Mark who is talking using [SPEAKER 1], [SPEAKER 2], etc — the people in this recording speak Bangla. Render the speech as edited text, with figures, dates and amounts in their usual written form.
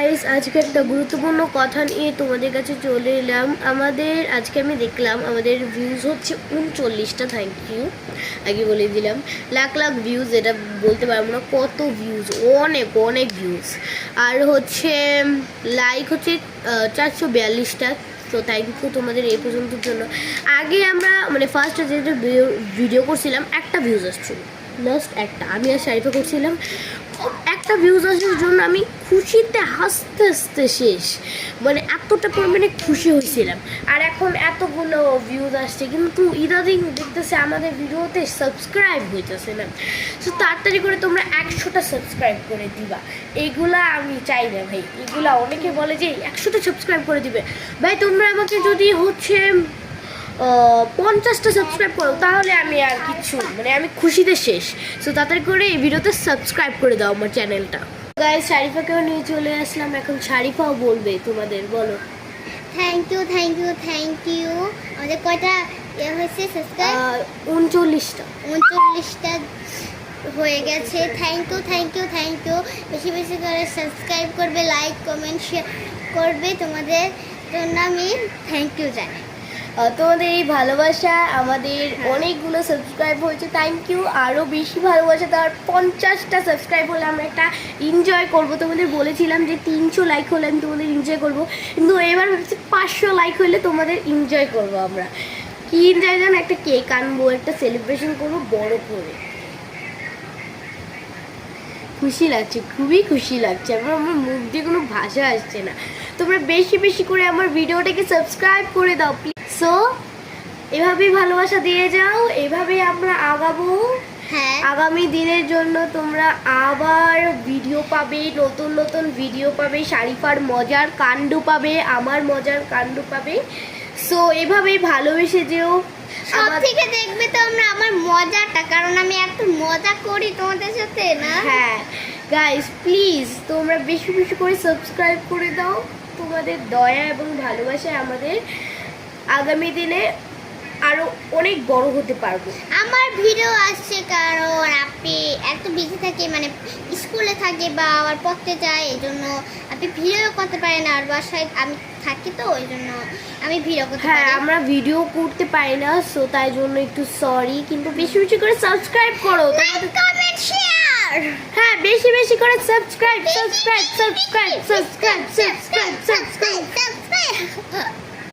[SPEAKER 1] গাইস আজকে একটা গুরুত্বপূর্ণ কথা নিয়ে তোমাদের কাছে চলে এলাম। আজকে আমি দেখলাম আমাদের ভিউজ হচ্ছে 39টা। থ্যাংক ইউ, আগে বলে দিলাম। লাখ লাখ ভিউজ, এটা বলতে পারবো না কত ভিউজ, অনেক অনেক ভিউজ। আর হচ্ছে লাইক হচ্ছে 442টা। তো থ্যাংক ইউ তোমাদের এই পর্যন্তর জন্য। আগে আমরা ফার্স্টে যেটা ভিডিও করছিলাম একটা ভিউজ আসছিল, লাস্ট একটা, আমি আর শারিফা করছিলাম। একটা ভিউজ আসার জন্য আমি খুশিতে হাসতে হাসতে শেষ, এতটা পরিমাণে খুশি হয়েছিলাম। আর এখন এতগুলো ভিউজ আসছে, কিন্তু ইদাদিন দেখতেছে আমাদের ভিডিওতে সাবস্ক্রাইব হইতেছে না। তো তাড়াতাড়ি করে তোমরা 100টা সাবস্ক্রাইব করে দিবা, এইগুলা আমি চাই না ভাই। এগুলা অনেকে বলে যে 100টা সাবস্ক্রাইব করে দিবে। ভাই তোমরা আমাকে যদি হচ্ছে 50টা সাবস্ক্রাইব করো, তাহলে আমি আর কিছু আমি খুশিতে শেষ। সো তাড়াতাড়ি করে এই ভিডিওতে সাবস্ক্রাইব করে দাও আমার চ্যানেলটা। গাইস শারিফাকেও নিয়ে চলে আসলাম, এখন শারিফাও বলবে তোমাদের। বলো।
[SPEAKER 2] Thank you thank you thank you. আমাদের কয়টা হয়েছে সাবস্ক্রাইব?
[SPEAKER 1] 39টা।
[SPEAKER 2] 39টা হয়ে গেছে। Thank you thank you thank you. বেশি বেশি করে সাবস্ক্রাইব করবে, লাইক কমেন্ট শেয়ার করবে। তোমাদের জন্য আমি থ্যাংক ইউ জানাই।
[SPEAKER 1] তোমাদের এই ভালোবাসা, আমাদের অনেকগুলো সাবস্ক্রাইব হয়েছে, থ্যাংক ইউ। আরও বেশি ভালোবাসা দেওয়ার, 50টা সাবস্ক্রাইব হলে আমরা একটা এনজয় করবো। তোমাদের বলেছিলাম যে 300 লাইক হলে আমি তোমাদের এনজয় করবো, কিন্তু এবার ভাবছি 500 লাইক হলে তোমাদের এনজয় করবো। আমরা কি এনজয় জানো? একটা কেক আনবো, একটা সেলিব্রেশন করবো বড় করে। খুশি লাগছে, খুবই খুশি লাগছে। আমার মুখ দিয়ে কোনো ভাষা আসছে না। তোমরা বেশি বেশি করে আমার ভিডিওটাকে সাবস্ক্রাইব করে দাও প্লিজ। সো এভাবেই ভালোবাসা দিয়ে যাও, এভাবেই আমরা আগাবো।
[SPEAKER 2] হ্যাঁ,
[SPEAKER 1] আগামী দিনের জন্য তোমরা আবার ভিডিও পাবে, নতুন নতুন ভিডিও পাবে, শারিফার মজার কাণ্ড পাবে, আমার মজার কাণ্ড পাবে। সো এভাবেই ভালোবেসে যেও।
[SPEAKER 2] সব থেকে দেখবে তো আমরা আমার মজাটা, কারণ আমি এত মজা করি তোমাদের সাথে না।
[SPEAKER 1] হ্যাঁ গাইস প্লিজ তোমরা বেশি বেশি করে সাবস্ক্রাইব করে দাও। তোমাদের দয়া এবং ভালোবাসায় আমাদের আগামী দিনে আরো অনেক বড় হতে পারবো।
[SPEAKER 2] আমার ভিডিও আসছে কারণ আপনি এত বিজি থাকি, স্কুলে থাকি বা আবার পড়তে যাই, এই জন্য আপনি ভিডিও করতে পারেন। আর বাসায় আমি থাকি, তো ওই জন্য আমি ভিডিও করতে পারি।
[SPEAKER 1] হ্যাঁ, আমরা ভিডিও করতে পারি না, সো তাই জন্য একটু সরি। কিন্তু বেশি বেশি করে সাবস্ক্রাইব করো,
[SPEAKER 2] লাইক কমেন্ট শেয়ার।
[SPEAKER 1] হ্যাঁ বেশি বেশি করে subscribe subscribe subscribe subscribe subscribe subscribe.
[SPEAKER 2] Subscribe